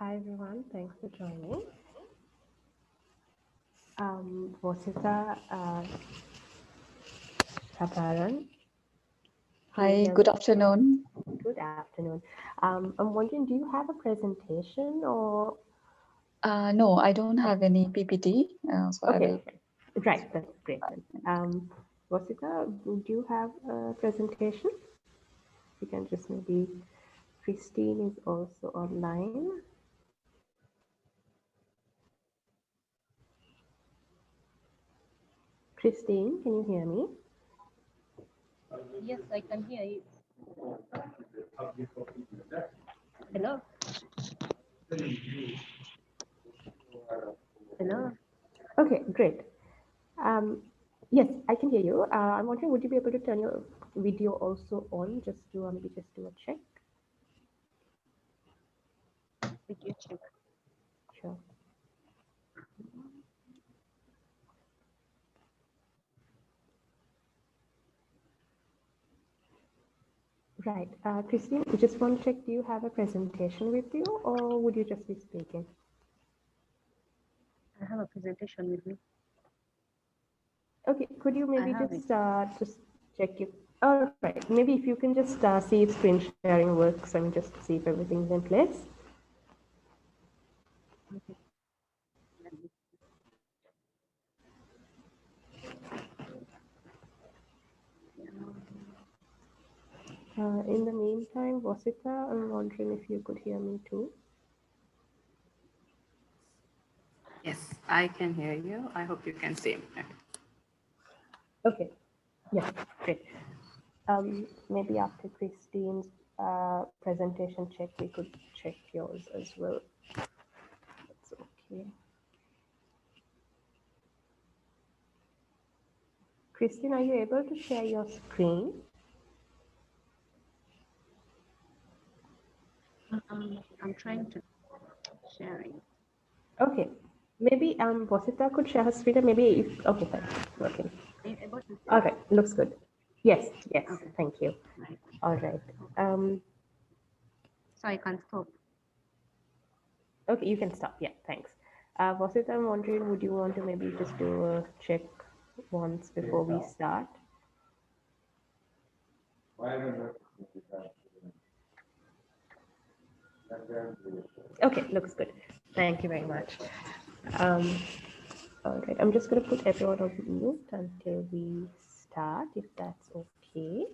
Hi everyone, thanks for joining. Vasita Sabaran. Hi, good afternoon. Good afternoon. I'm wondering, do you have a presentation or? No, I don't have any PPT, so I Okay, will. right, that's great then. Vasita, do you have a presentation? You can just maybe, Christine is also online. Christine, can you hear me? Yes, I can hear you. Hello? Hello? Okay, great. Yes, I can hear you. I'm wondering, would you be able to turn your video also on, just to maybe just do a check? Video check. Sure. Right. Christine, just want to check, do you have a presentation with you or would you just be speaking? I have a presentation with me. Okay, could you maybe have just check if, all right, maybe if you can just see if screen sharing works, I mean, just see if everything's in place. Okay. In the meantime, Vasita, I'm wondering if you could hear me too. Yes, I can hear you. I hope you can see me. Okay, yeah, great. Maybe after Christine's presentation check, we could check yours as well. That's okay. Christine, are you able to share your screen? I'm trying to share it. Okay, maybe Vasita could share her screen, and maybe if, okay, fine, working. Are you able to see? Okay, looks good. Yes, yes, Okay. thank you. Right. All right. So I can stop. Okay, you can stop. Yeah, thanks. Vasita, I'm wondering, would you want to maybe just do a check once before we start? Okay, looks good. Thank you very much. All right, I'm just going to put everyone on mute until we start, if that's okay.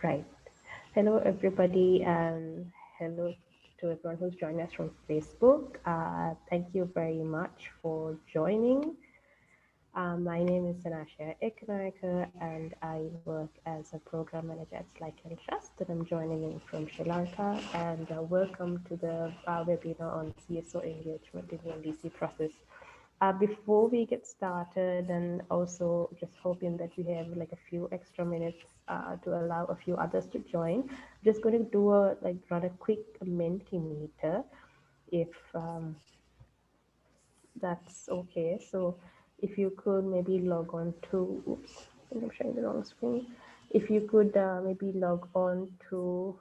Right. Hello, everybody, and hello to everyone who's joining us from Facebook. Thank you very much for joining. My name is Sanashia Ekanaika, and I work as a program manager at Slack and Trust, and I'm joining in from Sri Lanka. And welcome to the webinar on CSO engagement in the NDC process. Before we get started, and also just hoping that we have like a few extra minutes to allow a few others to join, I'm just going to do a run a quick Mentimeter, if that's okay. So if you could maybe log on to, oops, I think I'm sharing the wrong screen. If you could maybe log on to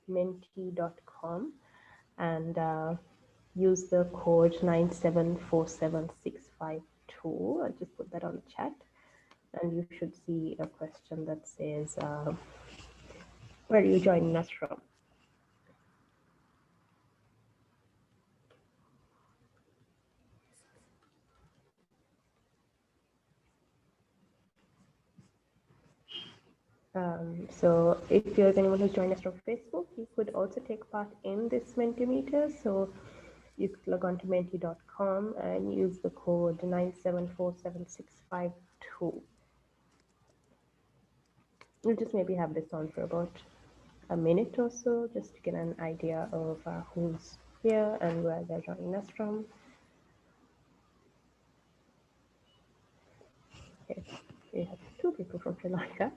menti.com and use the code 9747652. I'll just put that on the chat. And you should see a question that says, where are you joining us from? So if there's anyone who's joined us from Facebook, you could also take part in this Mentimeter. So you could log on to menti.com and use the code 9747652. We'll just maybe have this on for about a minute or so, just to get an idea of who's here and where they're joining us from. Okay, we have 2 people from Sri Lanka.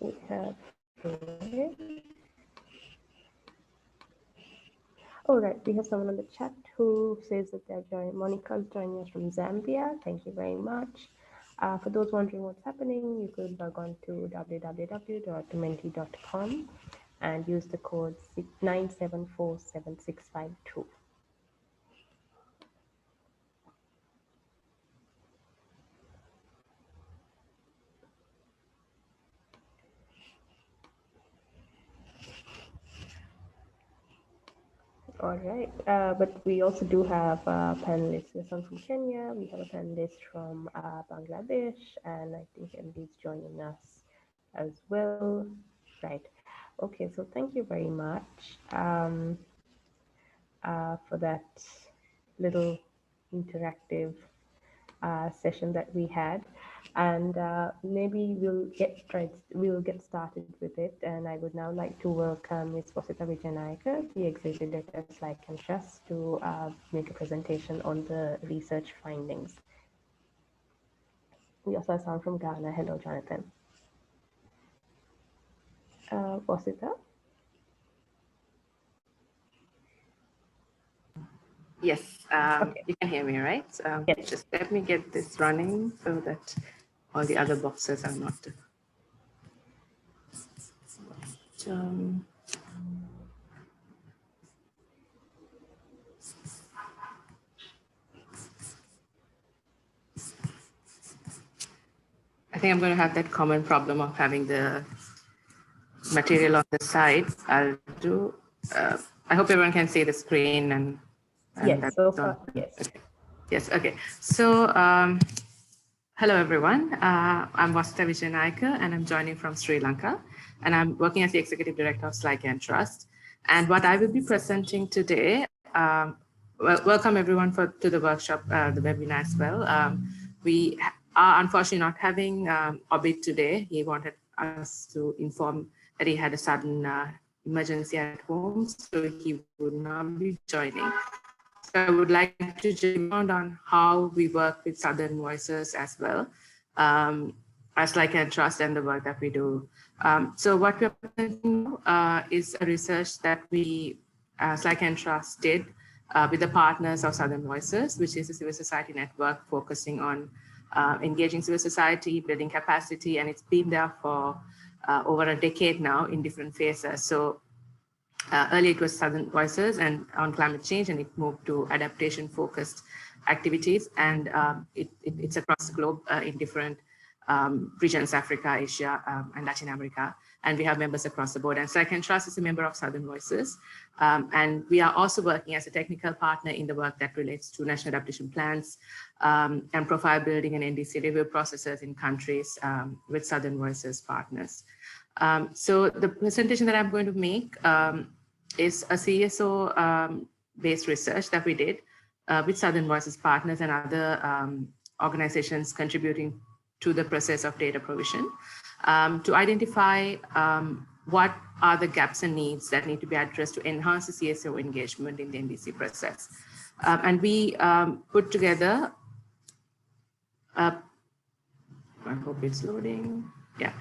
We have All right, we have someone on the chat who says that they're joining. Monica's joining us from Zambia. Thank you very much. For those wondering what's happening, you could log on to www.dementi.com and use the code 9747652. All right, but we also do have panelists. There's some from Kenya. We have a panelist from Bangladesh, and I think MD's joining us as well. Right. Okay, so thank you very much for that little interactive session that we had, and maybe we'll get started with it. And I would now like to welcome Ms. Bosita Vijayanaika, the Executive Director of SLIC and Trust, to make a presentation on the research findings. We also have someone from Ghana. Hello, Jonathan. Bosita? Yes, Okay. you can hear me, right? Yes. Just let me get this running so that all the other boxes are not. I think I'm going to have that common problem of having the material on the side. I'll do. I hope everyone can see the screen and Yes, that's so on. far, yes. Okay. Yes, okay. So, hello everyone. I'm Bosita Vijayanaika and I'm joining from Sri Lanka. And I'm working as the Executive Director of SLIC and Trust. And what I will be presenting today, welcome everyone to the workshop, the webinar as well. We are unfortunately not having Obid today. He wanted us to inform that he had a sudden emergency at home, so he would not be joining. So I would like to jump on how we work with Southern Voices as well, as SLIC and Trust and the work that we do. So what we're presenting is a research that we, SLIC and Trust, did with the partners of Southern Voices, which is a civil society network focusing on engaging civil society, building capacity, and it's been there for over a decade now in different phases. So earlier it was Southern Voices and on climate change, and it moved to adaptation-focused activities, and it's across the globe in different regions, Africa, Asia, and Latin America. And we have members across the board. And SLIC and Trust is a member of Southern Voices. And we are also working as a technical partner in the work that relates to national adaptation plans and profile building and NDC review processes in countries with Southern Voices partners. So the presentation that I'm going to make is a CSO-based research that we did with Southern Voices partners and other organizations contributing to the process of data provision to identify what are the gaps and needs that need to be addressed to enhance the CSO engagement in the NDC process. And we put together, I hope it's loading. Yeah,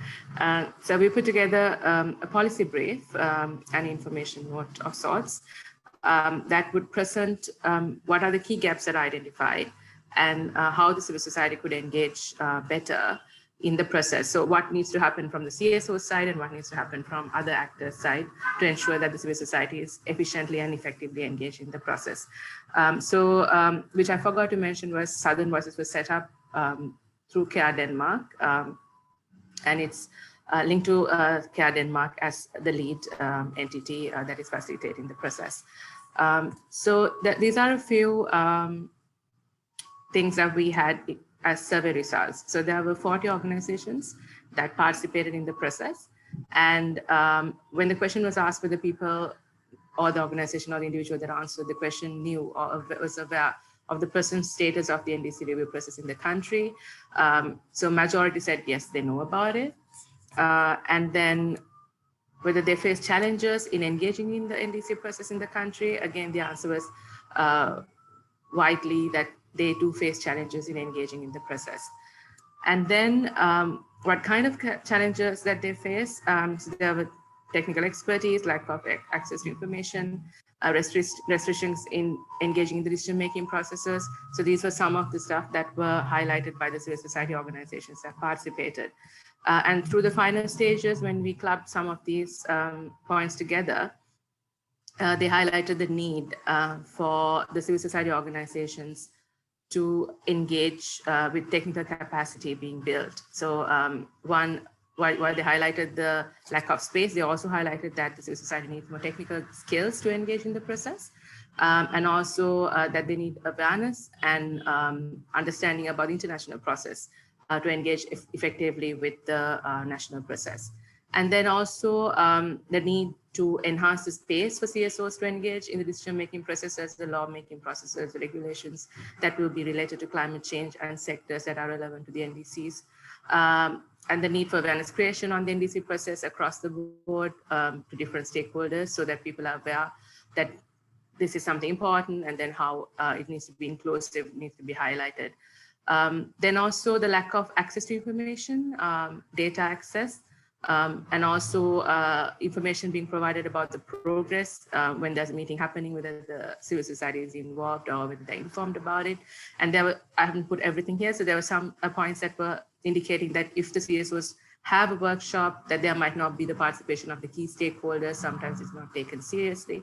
so we put together a policy brief, an information note of sorts that would present what are the key gaps that are identified and how the civil society could engage better in the process. So what needs to happen from the CSO side and what needs to happen from other actors' side to ensure that the civil society is efficiently and effectively engaged in the process. Which I forgot to mention was Southern Voices was set up through CARE Denmark, and it's linked to CARE Denmark as the lead entity that is facilitating the process. These are a few things that we had as survey results. So there were 40 organizations that participated in the process. And when the question was asked, whether people or the organization or the individual that answered the question knew or was aware of the present status of the NDC review process in the country. So majority said, yes, they know about it. And then whether they face challenges in engaging in the NDC process in the country, again, the answer was widely that they do face challenges in engaging in the process. And then what kind of challenges that they face? So there were technical expertise, lack of access to information, restrictions in engaging in the decision-making processes. So these were some of the stuff that were highlighted by the civil society organizations that participated. And through the final stages, when we clubbed some of these points together, they highlighted the need for the civil society organizations to engage with technical capacity being built. So while they highlighted the lack of space, they also highlighted that the civil society needs more technical skills to engage in the process, and also that they need awareness and understanding about the international process to engage effectively with the national process. And then also the need to enhance the space for CSOs to engage in the decision-making processes, the law-making processes, the regulations that will be related to climate change and sectors that are relevant to the NDCs. And the need for awareness creation on the NDC process across the board to different stakeholders so that people are aware that this is something important and then how it needs to be inclusive, needs to be highlighted. Then also the lack of access to information, data access, and also information being provided about the progress when there's a meeting happening, whether the civil society is involved or whether they're informed about it. And there were, I haven't put everything here, so there were some points that were indicating that if the CSOs have a workshop, that there might not be the participation of the key stakeholders. Sometimes it's not taken seriously.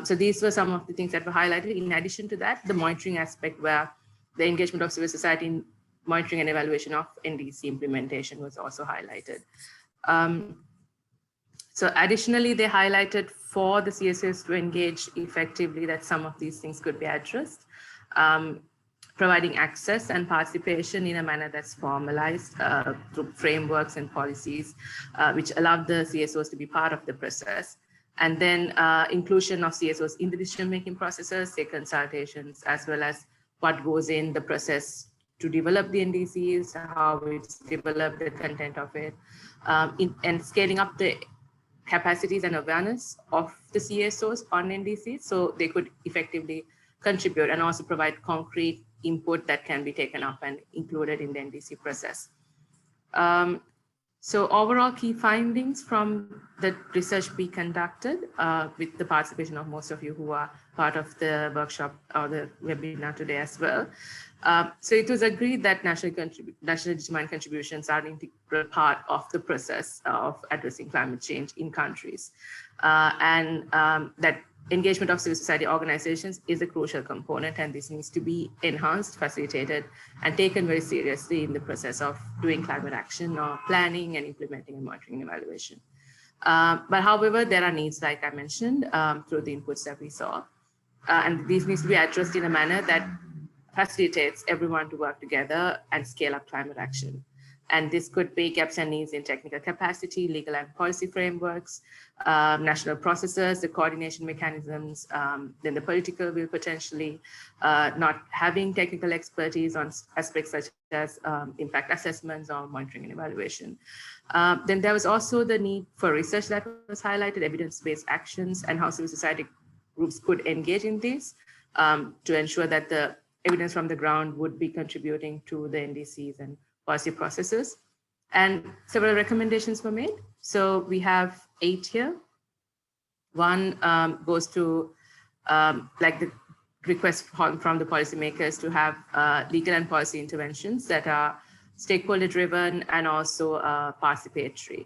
So these were some of the things that were highlighted. In addition to that, the monitoring aspect, where the engagement of civil society in monitoring and evaluation of NDC implementation was also highlighted. So additionally, they highlighted for the CSOs to engage effectively that some of these things could be addressed. Providing access and participation in a manner that's formalized through frameworks and policies, which allow the CSOs to be part of the process. And then inclusion of CSOs in the decision-making processes, say consultations, as well as what goes in the process to develop the NDCs, how it's developed, the content of it, and scaling up the capacities and awareness of the CSOs on NDCs so they could effectively contribute and also provide concrete input that can be taken up and included in the NDC process. So overall key findings from the research we conducted with the participation of most of you who are part of the workshop or the webinar today as well. So it was agreed that national determined contributions are an integral part of the process of addressing climate change in countries. And that engagement of civil society organizations is a crucial component, and this needs to be enhanced, facilitated, and taken very seriously in the process of doing climate action or planning and implementing and monitoring and evaluation. But however, there are needs, like I mentioned, through the inputs that we saw. And these needs to be addressed in a manner that facilitates everyone to work together and scale up climate action. And this could be gaps and needs in technical capacity, legal and policy frameworks, national processes, the coordination mechanisms, then the political will potentially, not having technical expertise on aspects such as impact assessments or monitoring and evaluation. Then there was also the need for research that was highlighted, evidence-based actions, and how civil society groups could engage in these to ensure that the evidence from the ground would be contributing to the NDCs and policy processes. And several recommendations were made. So we have 8 here. One goes to like the request from the policymakers to have legal and policy interventions that are stakeholder driven and also participatory.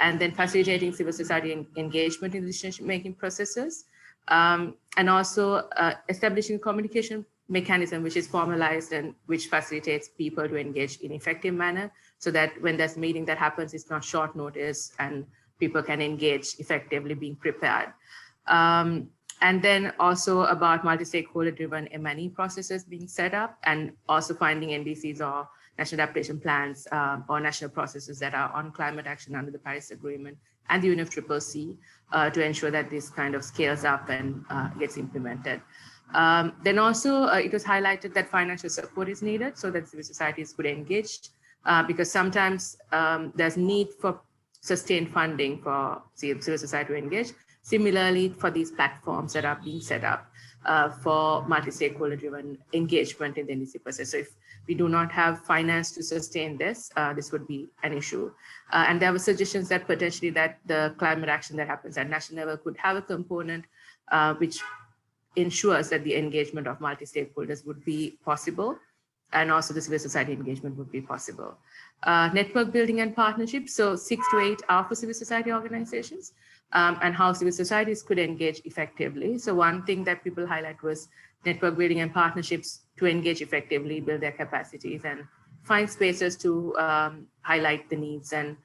And then facilitating civil society engagement in the decision-making processes. And also establishing a communication mechanism which is formalized and which facilitates people to engage in effective manner so that when there's a meeting that happens, it's not short notice and people can engage effectively being prepared. And then also about multi-stakeholder driven M&E processes being set up and also finding NDCs or national adaptation plans or national processes that are on climate action under the Paris Agreement and the UNFCCC to ensure that this kind of scales up and gets implemented. Then also it was highlighted that financial support is needed so that civil societies could engage because sometimes there's need for sustained funding for civil society to engage. Similarly, for these platforms that are being set up, for multi-stakeholder driven engagement in the NDC process. So if we do not have finance to sustain this, this would be an issue. And there were suggestions that potentially that the climate action that happens at national level could have a component which ensures that the engagement of multi-stakeholders would be possible, and also the civil society engagement would be possible. Network building and partnerships, so 6 to 8 are for civil society organizations, and how civil societies could engage effectively. So one thing that people highlight was network building and partnerships to engage effectively, build their capacities, and find spaces to highlight the needs and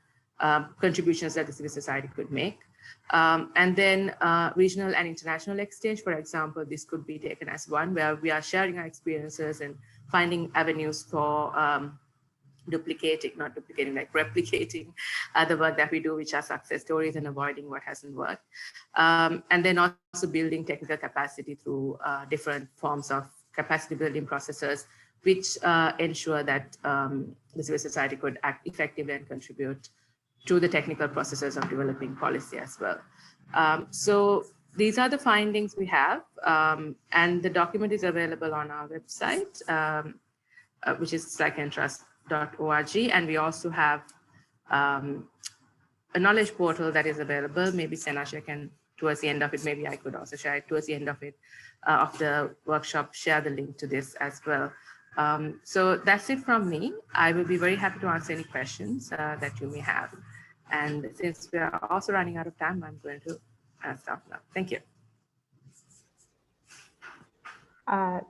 contributions that the civil society could make. And then regional and international exchange, for example, this could be taken as one where we are sharing our experiences and finding avenues for replicating the work that we do, which are success stories, and avoiding what hasn't worked. And then also building technical capacity through different forms of capacity building processes, which ensure that the civil society could act effectively and contribute to the technical processes of developing policy as well. So these are the findings we have, and the document is available on our website, which is slikeandtrust.org. And we also have a knowledge portal that is available. Maybe Senasha can, towards the end of it, maybe I could also share it towards the end of it, of the workshop, share the link to this as well. So that's it from me. I will be very happy to answer any questions that you may have. And since we are also running out of time, I'm going to stop now. Thank you.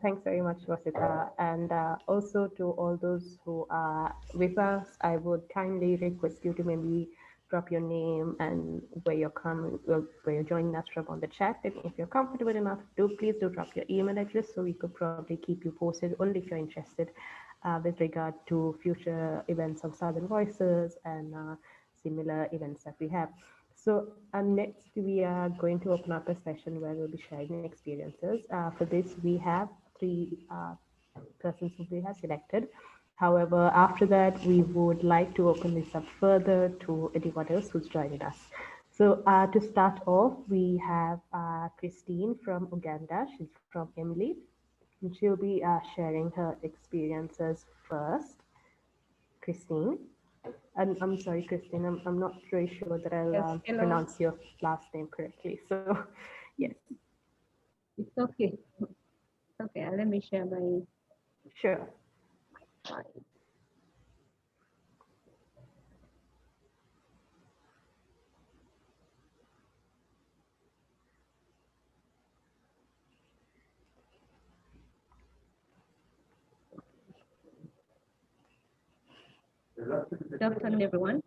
Thanks very much, Vasita. And also to all those who are with us, I would kindly request you to maybe drop your name and where you're joining us from on the chat. And if you're comfortable enough, please do drop your email address so we could probably keep you posted only if you're interested with regard to future events of Southern Voices and similar events that we have. So next, we are going to open up a session where we'll be sharing experiences. For this, we have 3 persons who we have selected. However, after that, we would like to open this up further to anyone else who's joining us. So to start off, we have Christine from Uganda. She's from Emily, and she'll be sharing her experiences first. Christine. I'm sorry, Christine, I'm not very sure that I'll pronounce your last name correctly. So, yes. It's okay. Okay, let me share my. Sure. Good afternoon, everyone.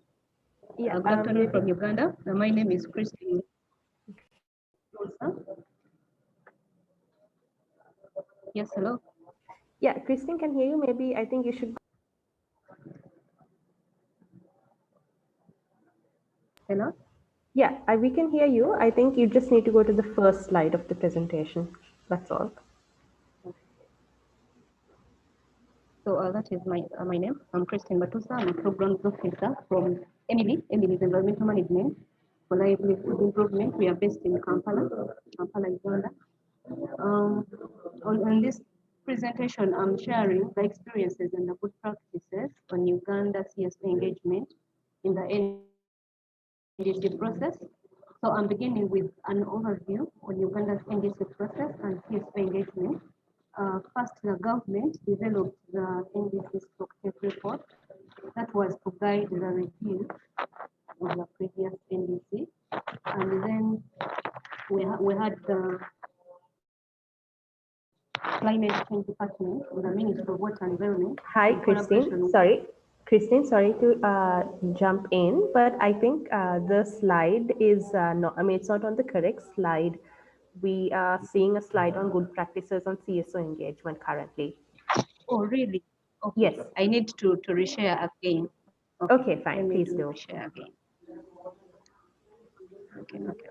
Yeah, good afternoon from Uganda. My name is Christine. Yes, hello. Yeah, Christine can hear you. Maybe I think you should. Hello? Yeah, we can hear you. I think you just need to go to the first slide of the presentation. That's all. So that is my name. I'm Christine Batusa. I'm a programs officer from Emily. Emily is Environmental Management for Livelihood Improvement. We are based in Kampala, Uganda. On this presentation, I'm sharing the experiences and the good practices on Uganda CSO engagement in the NDC process. So I'm beginning with an overview on Uganda's NDC process and CSO engagement. First, the government developed the NDC Stock report that was to guide the review of the previous NDC. And then we had the Climate Change Department with the Ministry of Water and Environment. Hi, Christine. Sorry. Christine, sorry to jump in, but I think the slide is not, I mean, it's not on the correct slide. We are seeing a slide on good practices on CSO engagement currently. Oh, really? Okay. Yes. I need to reshare again. Okay, fine. Please do. Share again. Okay.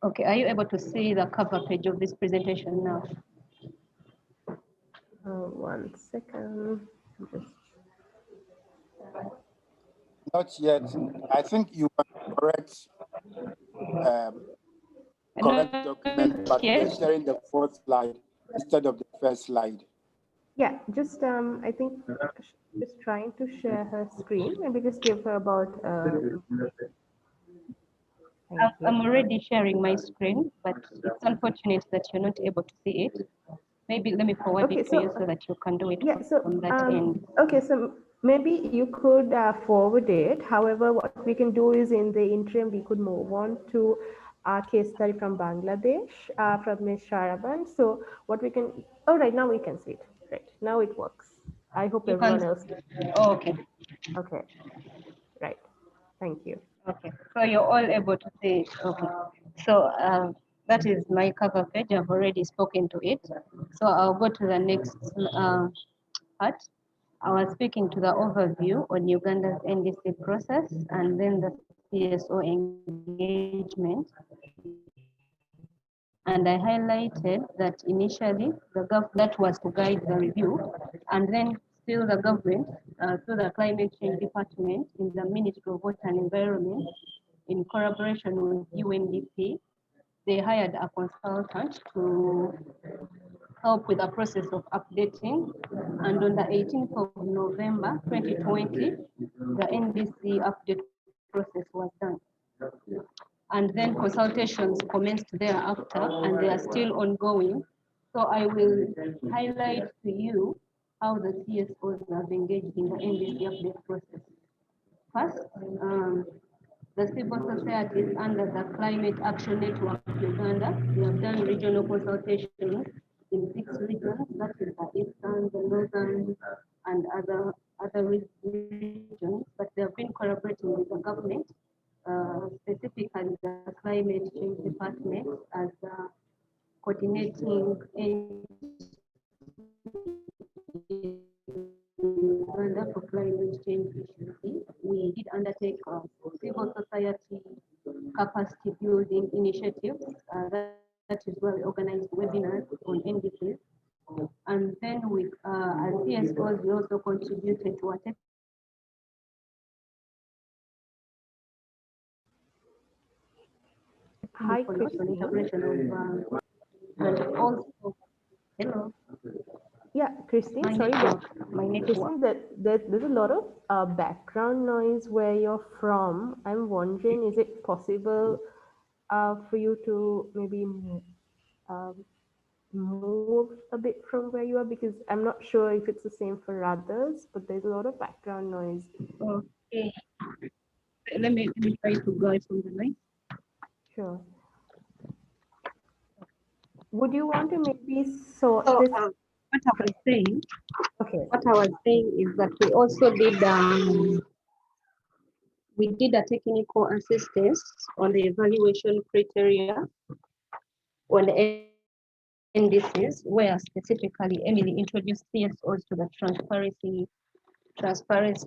Okay, are you able to see the cover page of this presentation now? One second. Just Not yet. I think you are correct. Correct document, but we are sharing the fourth slide instead of the first slide. yeah, just I think just trying to share her screen. Maybe just give her about. Thank you. I'm already sharing my screen, but it's unfortunate that you're not able to see it. Maybe let me forward Okay, it to so you so that you can do it yeah, so from that end. okay, so maybe you could forward it. However, what we can do is in the interim we could move on to our case study from Bangladesh from Ms. Sharaban. So what we can, oh right, now we can see it. Right, now it works. I hope You can, everyone else. oh, okay, Okay, right. Thank you. okay. So you're all able to see it. Okay. So that is my cover page. I've already spoken to it. So I'll go to the next part. I was speaking to the overview on Uganda's NDC process and then the CSO engagement. And I highlighted that initially the government was to guide the review, and then still the government, through the Climate Change Department in the Ministry of Water and Environment, in collaboration with UNDP, they hired a consultant to help with the process of updating. And on the 18th of November 2020, the NDC update process was done. And then consultations commenced thereafter, and they are still ongoing. So I will highlight to you how the CSOs have engaged in the NDC update process. First, the civil societies under the Climate Action Network Uganda, we have done regional consultations in 6 regions, that is the eastern, the northern, and other regions, but they have been collaborating with the government, specifically the Climate Change Department as coordinating Uganda for climate change issues. We did undertake civil society capacity building initiatives. That is where we organized webinars on NDCs. And then we, as CSOs, we also contributed to a Hi, technical Christine. integration of, and also, hello. Yeah, Christine, My sorry, network, my network. Christine, there's a lot of background noise where you're from. I'm wondering, is it possible for you to maybe um, move a bit from where you are? Because I'm not sure if it's the same for others, but there's a lot of background noise. Okay. Let me try to go from the line. Sure. Would you want to maybe sort So this? what I was saying, Okay. what I was saying is that we also did we did a technical assistance on the evaluation criteria on the NDCs, where specifically Emily introduced CSOs to the transparency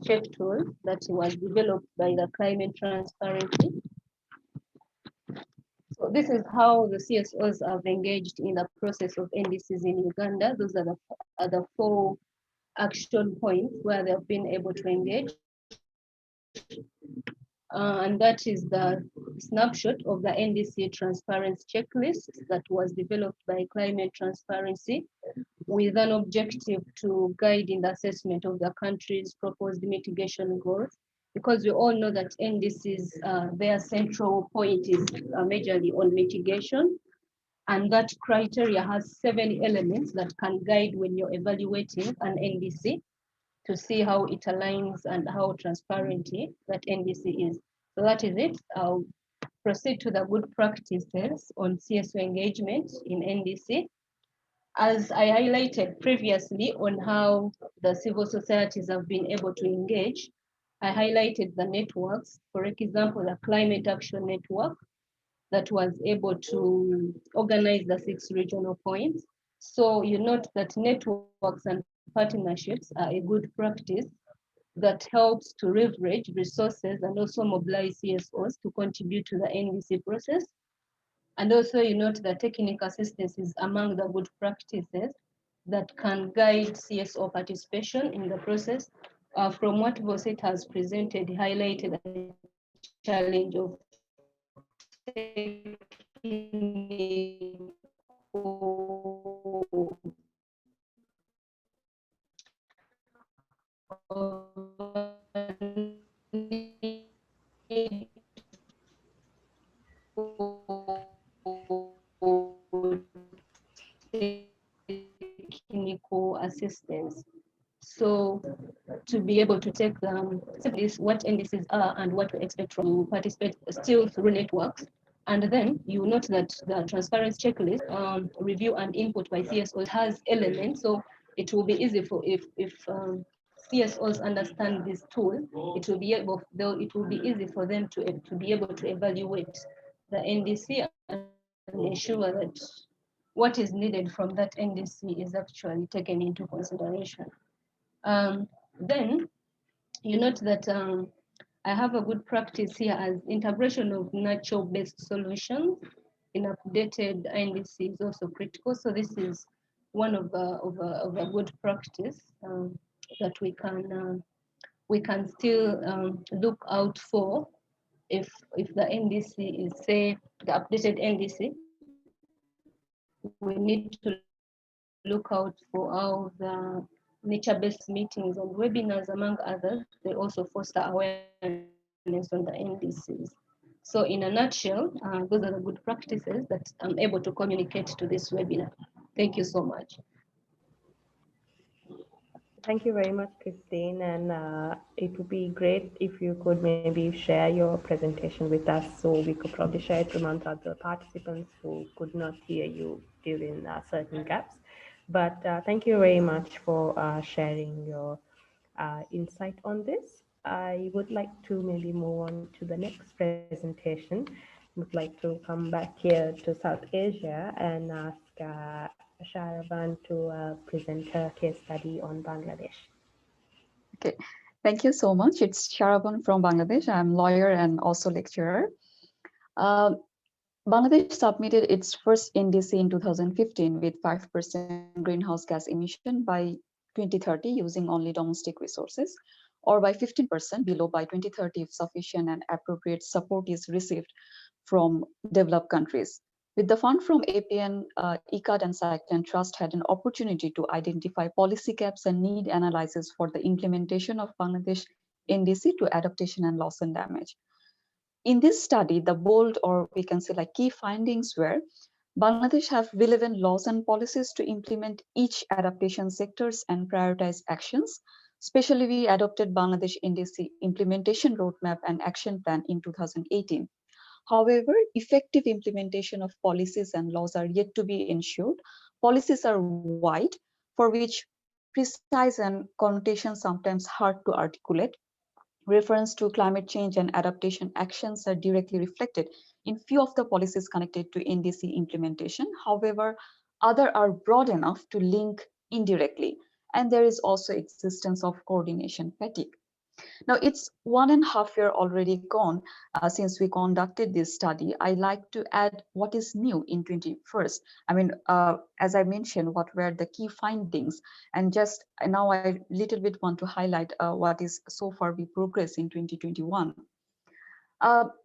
check tool that was developed by the Climate Transparency. So this is how the CSOs have engaged in the process of NDCs in Uganda. Those are the 4 action points where they have been able to engage. And that is the snapshot of the NDC transparency checklist that was developed by Climate Transparency with an objective to guide in the assessment of the country's proposed mitigation goals. Because we all know that NDCs, their central point is majorly on mitigation. And that criteria has 7 elements that can guide when you're evaluating an NDC to see how it aligns and how transparent that NDC is. So that is it. I'll proceed to the good practices on CSO engagement in NDC. As I highlighted previously on how the civil societies have been able to engage, I highlighted the networks, for example, the Climate Action Network that was able to organize the 6 regional points. So you note that networks and partnerships are a good practice that helps to leverage resources and also mobilize CSOs to contribute to the NDC process. And also, you note that technical assistance is among the good practices that can guide CSO participation in the process. From what Voset has presented, highlighted the challenge of technical assistance. So to be able to take simply what NDCs are and what we expect from you participate still through networks. And then you note that the transparency checklist review and input by CSOs has elements. So it will be easy for if CSOs understand this tool, it will be easy for them to be able to evaluate the NDC and ensure that what is needed from that NDC is actually taken into consideration. Then you note that I have a good practice here as integration of natural-based solutions in updated NDC is also critical. So this is one of a good practice that we can still look out for if the NDC is, say, the updated NDC. We need to look out for how the nature-based meetings and webinars, among others, they also foster awareness on the NDCs. So in a nutshell, those are the good practices that I'm able to communicate to this webinar. Thank you so much. Thank you very much, Christine. And it would be great if you could maybe share your presentation with us so we could probably share it among other participants who could not hear you during certain gaps. But thank you very much for sharing your insight on this. I would like to maybe move on to the next presentation. I would like to come back here to South Asia and ask Sharavan to present her case study on Bangladesh. Okay, thank you so much. It's Sharavan from Bangladesh. I'm lawyer and also lecturer. Bangladesh submitted its first NDC in 2015 with 5% greenhouse gas emission by 2030 using only domestic resources, or by 15% below by 2030 if sufficient and appropriate support is received from developed countries. With the fund from APN, ICAD and Cyclone Trust had an opportunity to identify policy gaps and need analysis for the implementation of Bangladesh NDC to adaptation and loss and damage. In this study, the bold, or we can say like key findings were, Bangladesh have relevant laws and policies to implement each adaptation sectors and prioritize actions. Especially, we adopted Bangladesh NDC implementation roadmap and action plan in 2018. However, effective implementation of policies and laws are yet to be ensured. Policies are wide, for which precise and connotation sometimes hard to articulate. Reference to climate change and adaptation actions are directly reflected in few of the policies connected to NDC implementation. However, others are broad enough to link indirectly, and there is also existence of coordination fatigue. Now, it's 1.5 years already gone since we conducted this study. I like to add what is new in 21st. I mean, as I mentioned, what were the key findings? And just now I little bit want to highlight what is so far we progress in 2021.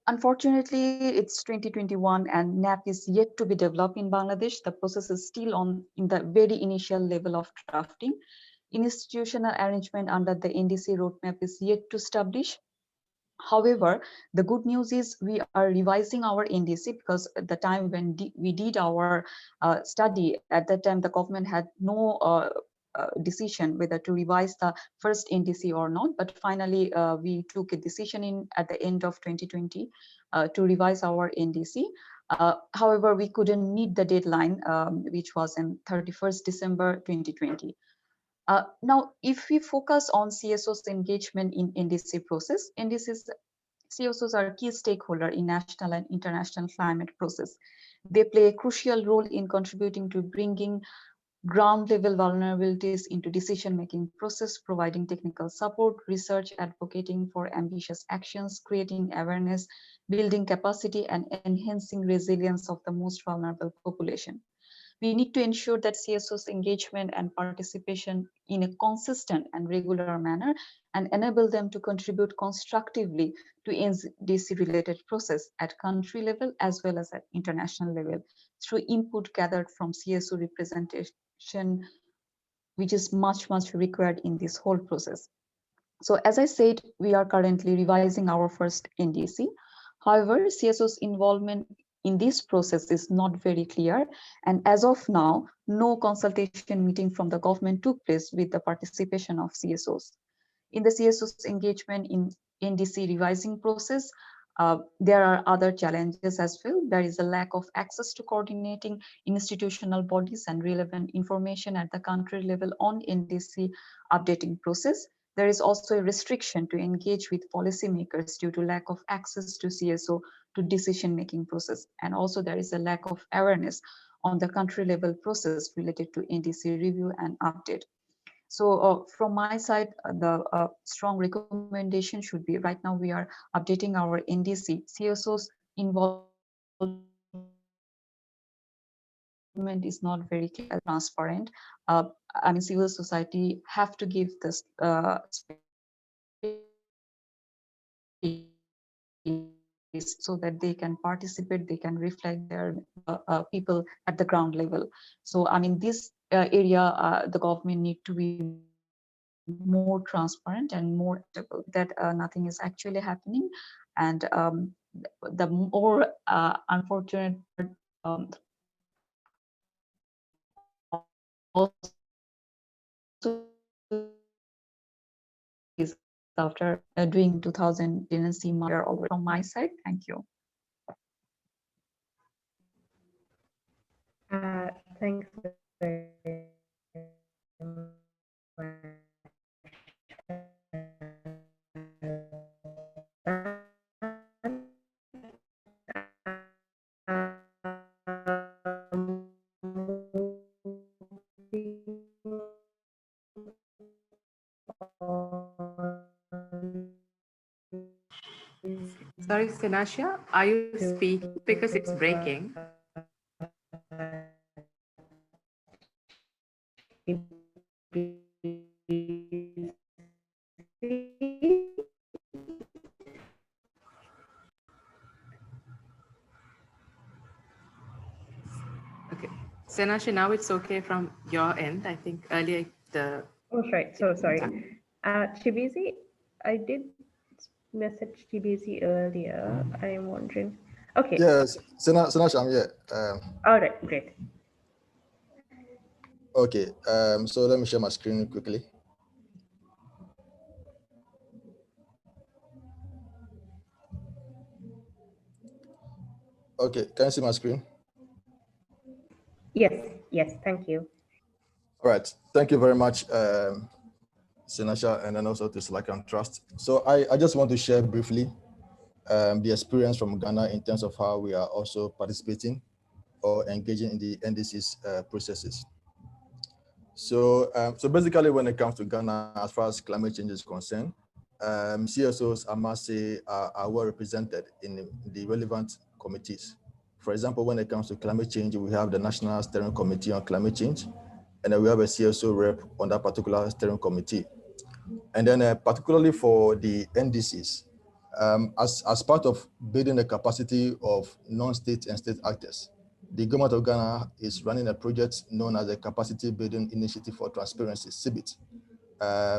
Unfortunately, it's 2021 and NAP is yet to be developed in Bangladesh. The process is still in the very initial level of drafting. Institutional arrangement under the NDC roadmap is yet to establish. However, the good news is we are revising our NDC because at the time when we did our study, at that time the government had no decision whether to revise the first NDC or not. But finally, we took a decision at the end of 2020 to revise our NDC. However, we couldn't meet the deadline, which was in 31st December 2020. Now, if we focus on CSO's engagement in NDC process, CSOs are key stakeholder in national and international climate process. They play a crucial role in contributing to bringing ground level vulnerabilities into decision-making process, providing technical support, research, advocating for ambitious actions, creating awareness, building capacity, and enhancing resilience of the most vulnerable population. We need to ensure that CSO's engagement and participation in a consistent and regular manner and enable them to contribute constructively to NDC-related process at country level as well as at international level through input gathered from CSO representation, which is much required in this whole process. So as I said, we are currently revising our first NDC. However, CSO's involvement in this process is not very clear. And as of now, no consultation meeting from the government took place with the participation of CSOs. In the CSO's engagement in NDC revising process, there are other challenges as well. There is a lack of access to coordinating institutional bodies and relevant information at the country level on NDC updating process. There is also a restriction to engage with policymakers due to lack of access to CSO to decision-making process. And also there is a lack of awareness on the country level process related to NDC review and update. So from my side, the strong recommendation should be right now we are updating our NDC. CSO's involvement is not very clear as transparent. I mean, civil society have to give this space so that they can participate, they can reflect their people at the ground level. So, I mean, this area, the government need to be more transparent and more accountable. That nothing is actually happening. And the more unfortunate part also is after doing 2000 tenancy year already. From my side, thank you. Sorry, Sinasha, are you speaking? Because it's breaking. Okay. Sinasha, now it's okay from your end. I think earlier the... Oh, right. So sorry. Chibizi, I did message Chibizi earlier. I'm wondering. Okay. Yes, Sinasha, I'm here. All right, great. Okay, so let me share my screen quickly. Okay, can you see my screen? Yes, thank you. All right, thank you very much, Sinasha, and then also to Slack and Trust. So I just want to share briefly the experience from Ghana in terms of how we are also participating or engaging in the NDC's processes. So, so basically when it comes to Ghana, as far as climate change is concerned, CSOs, I must say, are well represented in the relevant committees. For example, when it comes to climate change, we have the National Steering Committee on Climate Change, and then we have a CSO rep on that particular steering committee. And then particularly for the NDCs, as part of building the capacity of non-state and state actors, the government of Ghana is running a project known as the Capacity Building Initiative for Transparency, CBIT,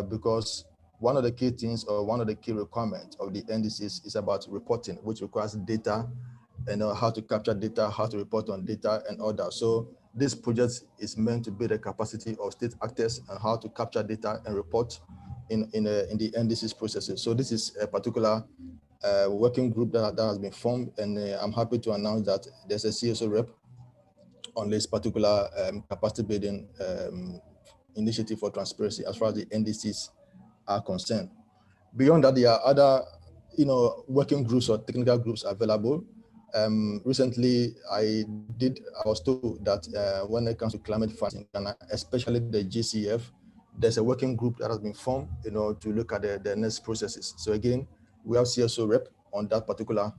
because one of the key things or one of the key requirements of the NDCs is about reporting, which requires data and how to capture data, how to report on data and all that. So this project is meant to build the capacity of state actors and how to capture data and report in the NDCs processes. So this is a particular working group that has been formed, and I'm happy to announce that there's a CSO rep on this particular capacity building initiative for transparency as far as the NDCs are concerned. Beyond that, there are other, working groups or technical groups available. Recently, I was told that when it comes to climate finance in Ghana, especially the GCF, there's a working group that has been formed, to look at the next processes. So again, we have CSO rep on that particular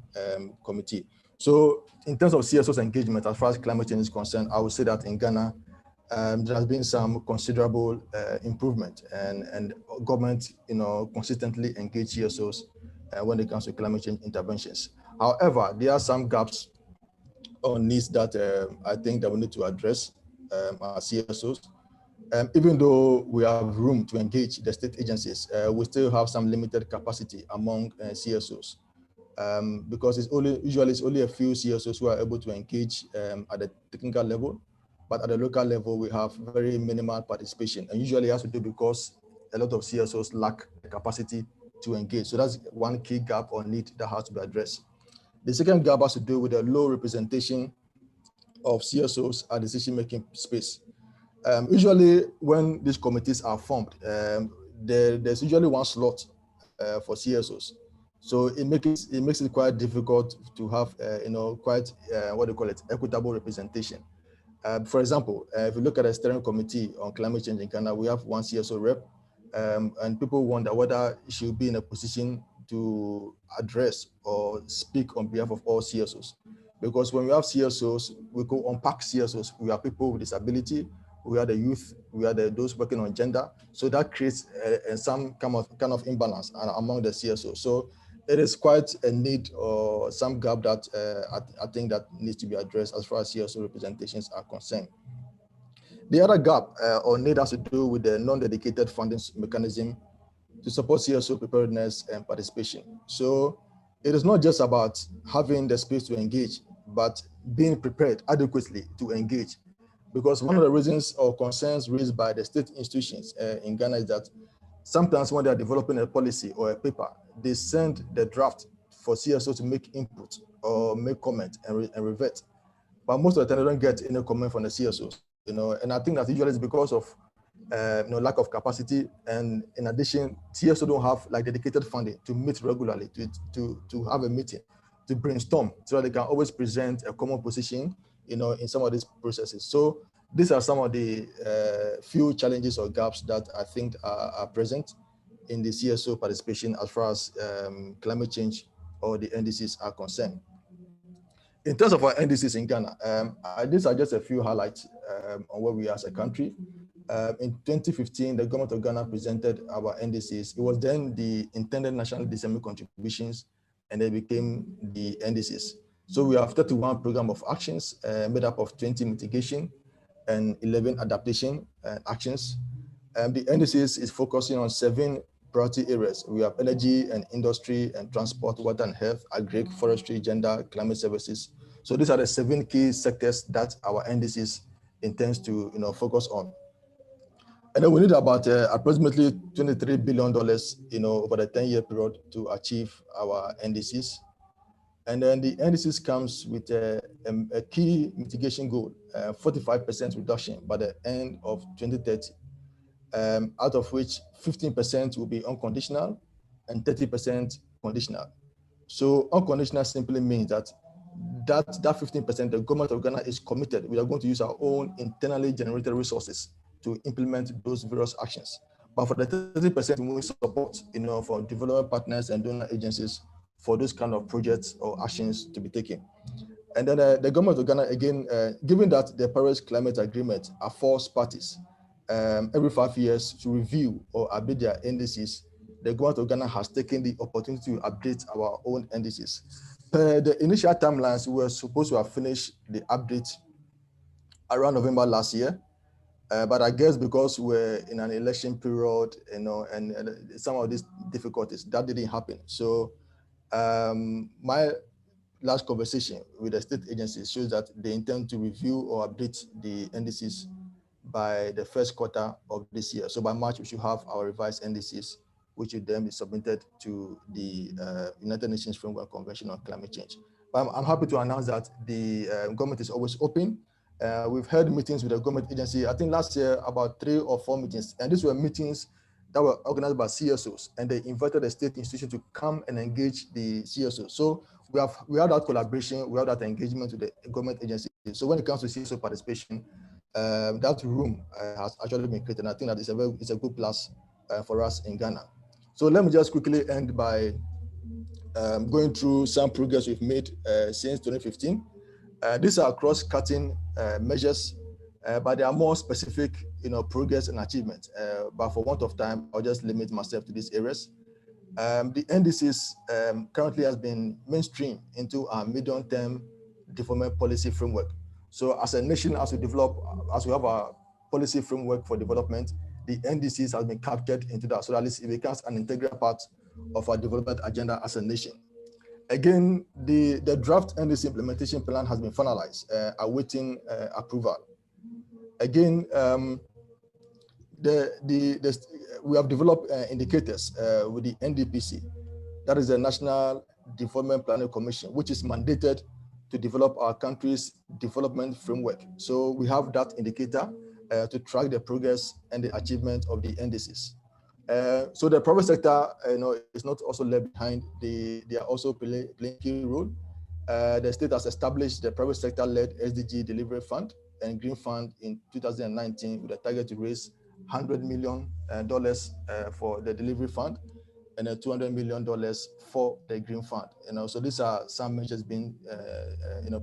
committee. So in terms of CSO's engagement, as far as climate change is concerned, I would say that in Ghana, there has been some considerable improvement, and government, consistently engage CSOs when it comes to climate change interventions. However, there are some gaps or needs that I think that we need to address as CSOs. Even though we have room to engage the state agencies, we still have some limited capacity among CSOs. Because usually it's only a few CSOs who are able to engage at the technical level, but at the local level we have very minimal participation, and usually it has to do because a lot of CSOs lack the capacity to engage. So that's one key gap or need that has to be addressed. The second gap has to do with the low representation of CSOs at decision-making space. Usually when these committees are formed, there's usually one slot for CSOs. So it makes it quite difficult to have, quite, what do you call it, equitable representation. For example, if you look at the steering committee on climate change in Ghana, we have one CSO rep, and people wonder whether she will be in a position to address or speak on behalf of all CSOs. Because when we have CSOs, we go unpack CSOs. We have people with disability, we are the youth, we are those working on gender. So that creates some kind of imbalance among the CSOs. So it is quite a need or some gap that I think that needs to be addressed as far as CSO representations are concerned. The other gap or need has to do with the non-dedicated funding mechanism to support CSO preparedness and participation. So it is not just about having the space to engage, but being prepared adequately to engage. Because one of the reasons or concerns raised by the state institutions in Ghana is that sometimes when they are developing a policy or a paper, they send the draft for CSO to make input or make comment and revert. But most of the time they don't get any comment from the CSOs, and I think that usually is because of lack of capacity, and in addition, CSO don't have like dedicated funding to meet regularly, to have a meeting, to brainstorm, so that they can always present a common position, in some of these processes. So these are some of the few challenges or gaps that I think are present in the CSO participation as far as climate change or the NDCs are concerned. In terms of our NDCs in Ghana, these are just a few highlights on where we are as a country. In 2015, the government of Ghana presented our NDCs. It was then the intended national dissemination contributions, and they became the NDCs. So we have 31 program of actions made up of 20 mitigation and 11 adaptation actions. The NDCs is focusing on 7 priority areas. We have energy and industry and transport, water and health, agri, forestry, gender, climate services. So these are the 7 key sectors that our NDCs intends to focus on. And then we need about approximately $23 billion, over the 10-year period to achieve our NDCs. And then the NDCs comes with a key mitigation goal, 45% reduction by the end of 2030, out of which 15% will be unconditional and 30% conditional. So unconditional simply means that 15%, the government of Ghana is committed. We are going to use our own internally generated resources to implement those various actions. But for the 30%, we will support, for development partners and donor agencies for those kind of projects or actions to be taken. And then the government of Ghana, again, given that the Paris Climate Agreement are forced parties every 5 years to review or update their NDCs, the government of Ghana has taken the opportunity to update our own NDCs. Per the initial timelines, we were supposed to have finished the update around November last year. But I guess because we're in an election period, and some of these difficulties, that didn't happen. So my last conversation with the state agencies shows that they intend to review or update the NDCs by the first quarter of this year. So by March, we should have our revised NDCs, which will then be submitted to the United Nations Framework Convention on Climate Change. But I'm happy to announce that the government is always open. We've held meetings with the government agency. I think last year, about 3 or 4 meetings, and these were meetings that were organized by CSOs, and they invited the state institution to come and engage the CSOs. So we have that collaboration, we have that engagement with the government agencies. So when it comes to CSO participation, that room has actually been created. And I think that it's a good plus for us in Ghana. So let me just quickly end by going through some progress we've made since 2015. These are cross-cutting measures, but they are more specific, progress and achievement. But for want of time, I'll just limit myself to these areas. The NDCs currently has been mainstreamed into our medium-term development policy framework. So as a nation, as we have our policy framework for development, the NDCs has been captured into that. So at least it becomes an integral part of our development agenda as a nation. Again, the draft NDC implementation plan has been finalized, awaiting approval. Again, we have developed indicators with the NDPC, that is the National Development Planning Commission, which is mandated to develop our country's development framework. So we have that indicator to track the progress and the achievement of the NDCs. So the private sector, is not also left behind. They are also playing a key role. The state has established the private sector-led SDG Delivery Fund and Green Fund in 2019 with a target to raise $100 million for the Delivery Fund and $200 million for the Green Fund. So these are some measures being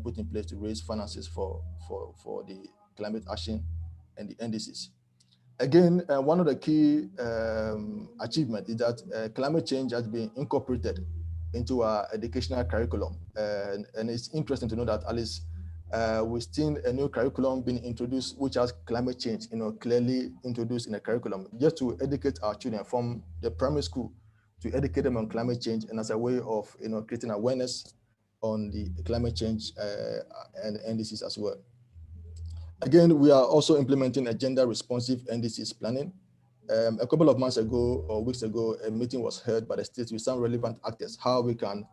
put in place to raise finances for the climate action and the NDCs. Again, one of the key achievements is that climate change has been incorporated into our educational curriculum. And it's interesting to know that at least we've seen a new curriculum being introduced, which has climate change, clearly introduced in the curriculum, just to educate our children from the primary school, to educate them on climate change, and as a way of creating awareness on the climate change and NDCs as well. Again, we are also implementing a gender responsive NDCs planning. A couple of months ago or weeks ago, a meeting was held by the state with some relevant actors, how we can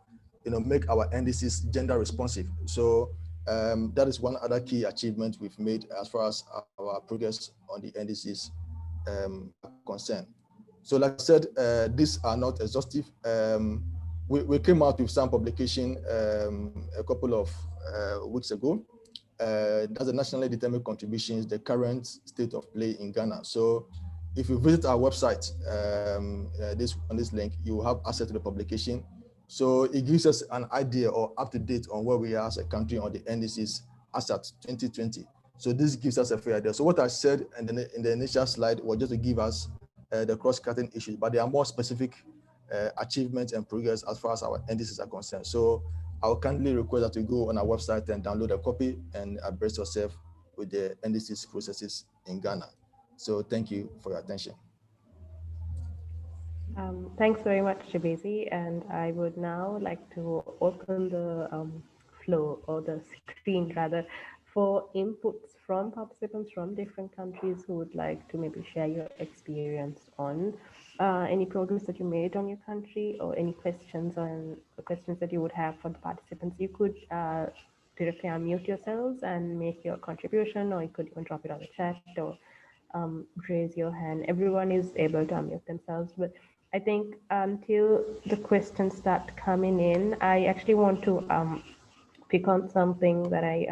make our NDCs gender responsive. So that is one other key achievement we've made as far as our progress on the NDCs are concerned. So like I said, these are not exhaustive. We came out with some publication a couple of weeks ago. That's the nationally determined contributions, the current state of play in Ghana. So if you visit our website, on this link, you will have access to the publication. So it gives us an idea or up to date on where we are as a country on the NDCs as at 2020. So this gives us a fair idea. So what I said in the initial slide was just to give us the cross-cutting issues, but there are more specific achievements and progress as far as our NDCs are concerned. So I will kindly request that you go on our website and download a copy and abreast yourself with the NDCs processes in Ghana. So thank you for your attention. Thanks very much, Chibezi. And I would now like to open the floor, or the screen rather, for inputs from participants from different countries who would like to maybe share your experience on any progress that you made on your country, or any questions that you would have for the participants. You could directly unmute yourselves and make your contribution, or you could even drop it on the chat, or raise your hand. Everyone is able to unmute themselves, but I think until the questions start coming in, I actually want to pick on something that I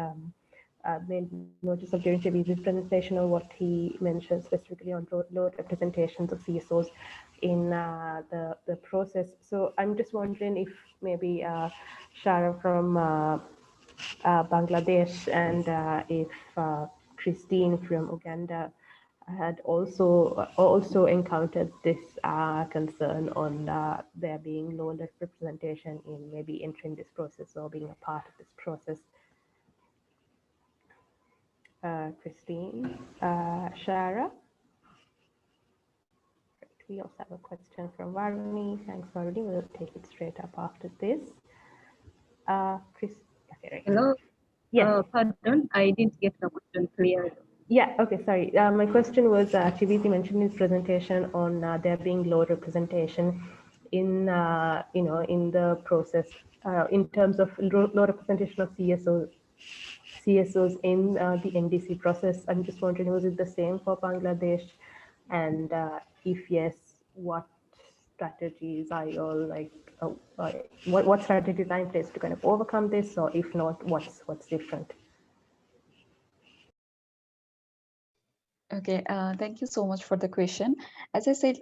made notice of during Chibizi's presentation, or what he mentioned specifically on low representations of CSOs in the process. So I'm just wondering if maybe Shara from Bangladesh and if Christine from Uganda had also encountered this concern on there being low representation in maybe entering this process or being a part of this process. Christine, Shara. We also have a question from Varuni. Thanks, Varuni. We'll take it straight up after this. Chris. Okay, right. Hello. Yes. Pardon, I didn't get the question clear. Yeah, okay, sorry. My question was, Chibizi mentioned in his presentation on there being low representation in, in the process, in terms of low representation of CSOs in the NDC process. I'm just wondering, was it the same for Bangladesh? And if yes, what strategies are you all like? What strategies are in place to kind of overcome this, or if not, what's different? Okay, thank you so much for the question. As I said,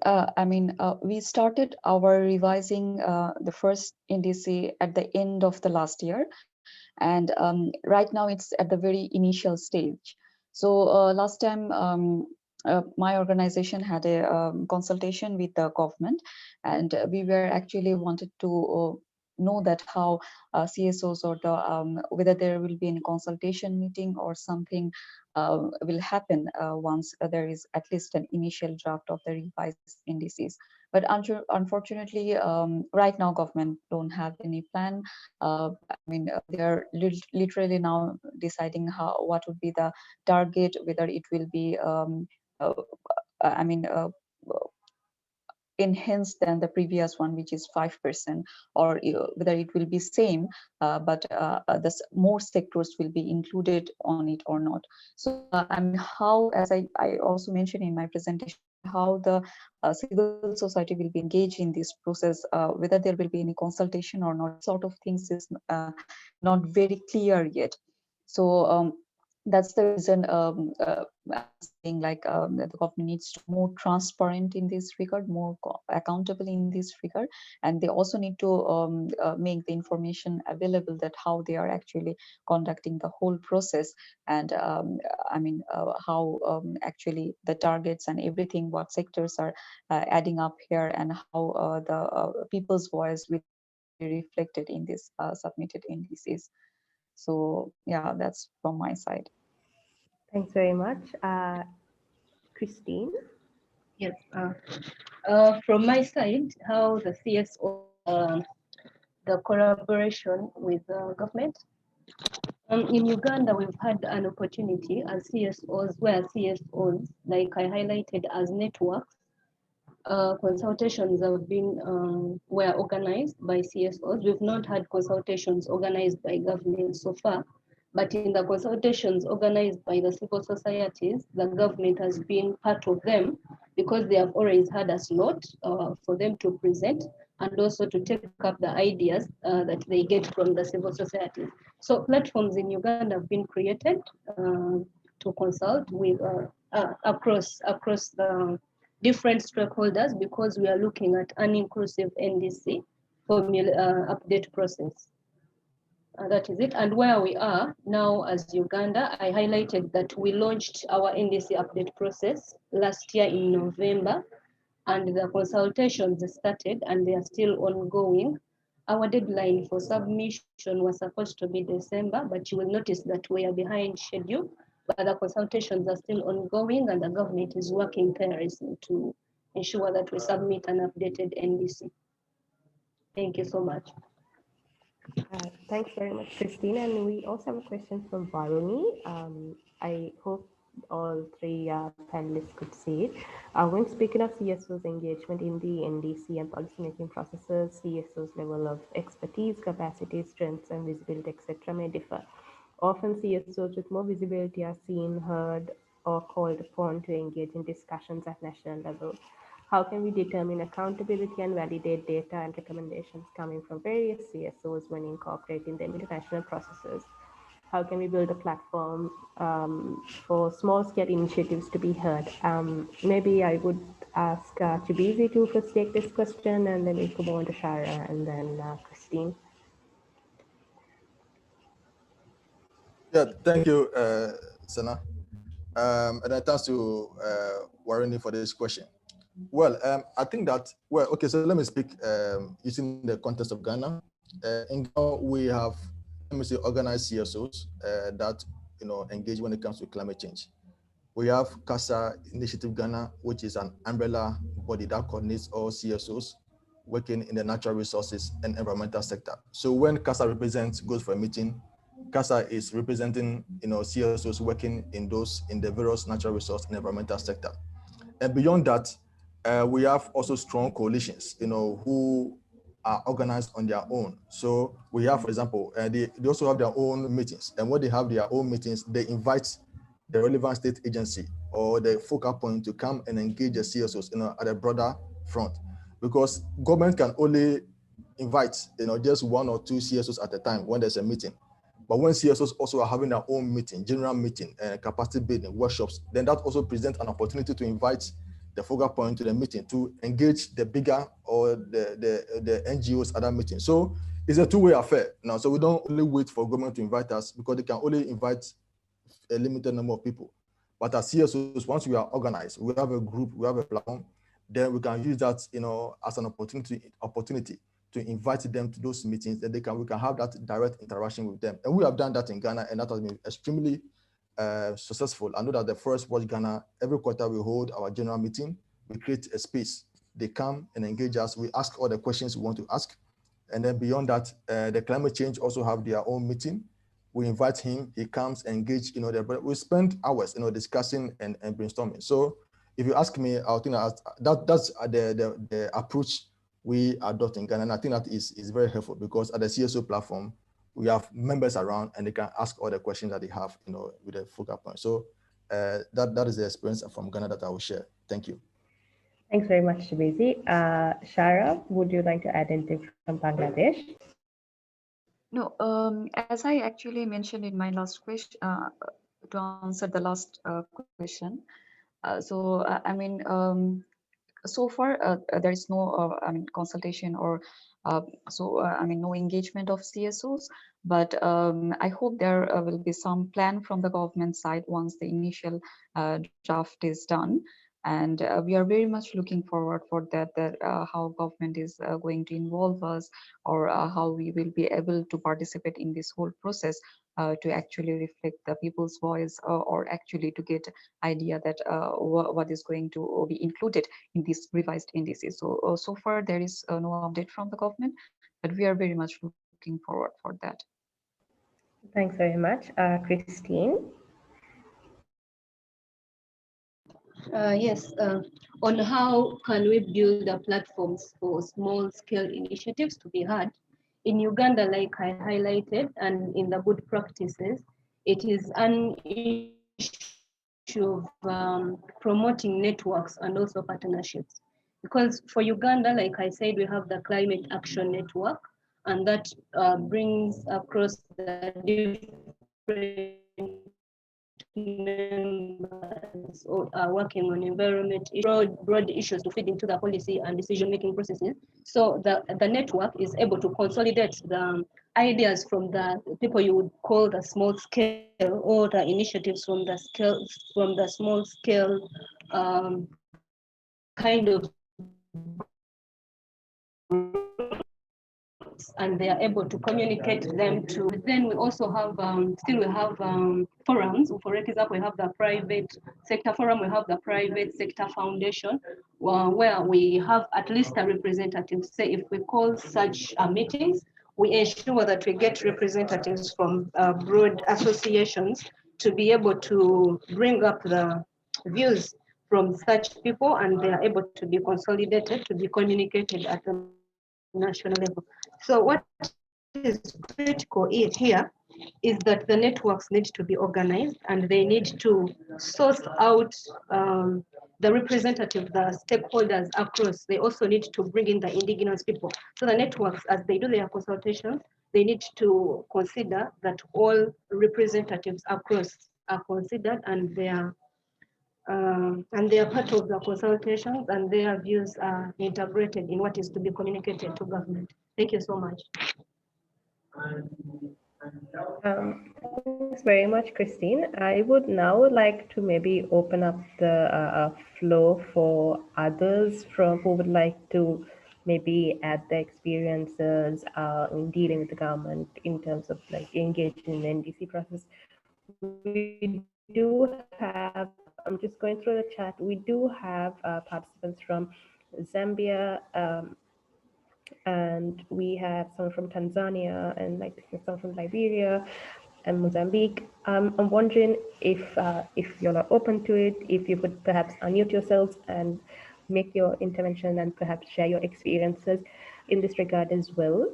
we started our revising the first NDC at the end of the last year, and right now it's at the very initial stage. So last time, my organization had a consultation with the government, and we were actually wanted to know that how CSOs or the whether there will be any consultation meeting or something will happen once there is at least an initial draft of the revised NDCs. But unfortunately, right now government don't have any plan. They are literally now deciding how what would be the target, whether it will be uh, I mean enhanced than the previous one, which is 5%, or whether it will be same, but more sectors will be included on it or not. So how, as I also mentioned in my presentation, how the civil society will be engaged in this process, whether there will be any consultation or not, sort of things is not very clear yet. So that's the reason I'm saying like that the government needs to be more transparent in this regard, more accountable in this regard, and they also need to make the information available that how they are actually conducting the whole process, and how actually the targets and everything, what sectors are adding up here, and how the people's voice will actually be reflected in this submitted NDCs. So yeah, that's from my side. Thanks very much. Christine? Yes. From my side, how the CSOs, the collaboration with the government. In Uganda, we've had an opportunity as CSOs, where CSOs, like I highlighted as networks, consultations have been were organized by CSOs. We've not had consultations organized by government so far, but in the consultations organized by the civil societies, the government has been part of them because they have always had a slot for them to present and also to take up the ideas that they get from the civil society. So platforms in Uganda have been created to consult with across the different stakeholders, because we are looking at an inclusive NDC formula update process. That is it. And where we are now as Uganda, I highlighted that we launched our NDC update process last year in November, and the consultations started and they are still ongoing. Our deadline for submission was supposed to be December, but you will notice that we are behind schedule, but the consultations are still ongoing and the government is working tirelessly to ensure that we submit an updated NDC. Thank you so much. Thanks very much, Christine. And we also have a question from Varuni. I hope all three panelists could see it. When speaking of CSO's engagement in the NDC and policymaking processes, CSO's level of expertise, capacity, strengths, and visibility, etc., may differ. Often, CSOs with more visibility are seen, heard, or called upon to engage in discussions at national level. How can we determine accountability and validate data and recommendations coming from various CSOs when incorporating them into national processes? How can we build a platform for small-scale initiatives to be heard? Maybe I would ask Chibizi to first take this question, and then we could go on to Shara and then Christine. Yeah, thank you, Sana. And thanks to Warren for this question. Well, I think that, well, okay, so let me speak using the context of Ghana. In Ghana, we have, let me say, organized CSOs that, engage when it comes to climate change. We have CASA Initiative Ghana, which is an umbrella body that coordinates all CSOs working in the natural resources and environmental sector. So when CASA goes for a meeting, CASA is representing, CSOs working in the various natural resource and environmental sector. And beyond that, we have also strong coalitions, who are organized on their own. So we have, for example, they also have their own meetings. And when they have their own meetings, they invite the relevant state agency or the focal point to come and engage the CSOs, at a broader front, because government can only invite, just 1 or 2 CSOs at a time when there's a meeting. But when CSOs also are having their own meeting, general meeting, capacity building, workshops, then that also presents an opportunity to invite the focal point to the meeting, to engage the bigger or the NGOs at that meeting. So it's a two-way affair now. So we don't only wait for government to invite us, because they can only invite a limited number of people. But as CSOs, once we are organized, we have a group, we have a platform, then we can use that, as an opportunity to invite them to those meetings, that we can have that direct interaction with them. And we have done that in Ghana, and that has been extremely successful. I know that the first Watch Ghana, every quarter we hold our general meeting, we create a space. They come and engage us. We ask all the questions we want to ask. And then beyond that, the climate change also have their own meeting. We invite him, he comes, engage, we spend hours, discussing and brainstorming. So if you ask me, I think that's the approach we adopt in Ghana. And I think that is very helpful, because at the CSO platform, we have members around and they can ask all the questions that they have, with a focal point. So that is the experience from Ghana that I will share. Thank you. Thanks very much, Shabezi. Shara, would you like to add anything from Bangladesh? No, as I actually mentioned in my last question, to answer the last question. So far, there is no, consultation or no engagement of CSOs, but I hope there will be some plan from the government side once the initial draft is done. And we are very much looking forward for that, how government is going to involve us, or how we will be able to participate in this whole process to actually reflect the people's voice, or actually to get idea that what is going to be included in this revised NDC. So far there is no update from the government, but we are very much looking forward for that. Thanks very much. Christine? Yes, on how can we build the platforms for small scale initiatives to be heard. In Uganda, like I highlighted, and in the good practices, it is an issue of promoting networks and also partnerships. Because for Uganda, like I said, we have the Climate Action Network, and that brings across the different members working on environment, broad issues to feed into the policy and decision-making processes. So the network is able to consolidate the ideas from the people you would call the small scale, or the initiatives from the small scale kind of, and they are able to communicate them to. Then we also have forums. For example, we have the private sector forum, we have the private sector foundation, where we have at least a representative. Say if we call such meetings, we ensure that we get representatives from broad associations to be able to bring up the views from such people, and they are able to be consolidated, to be communicated at the national level. So what is critical here is that the networks need to be organized, and they need to source out the representative, the stakeholders across. They also need to bring in the indigenous people. So the networks, as they do their consultations, they need to consider that all representatives across are considered, and they are part of the consultations, and their views are integrated in what is to be communicated to government. Thank you so much. Thanks very much, Christine. I would now like to maybe open up the floor for others who would like to maybe add their experiences in dealing with the government in terms of like engaging in the NDC process. We do have, I'm just going through the chat, we do have participants from Zambia, and we have some from Tanzania, and like some from Liberia and Mozambique. I'm wondering if you're open to it, if you could perhaps unmute yourselves and make your intervention and perhaps share your experiences in this regard as well.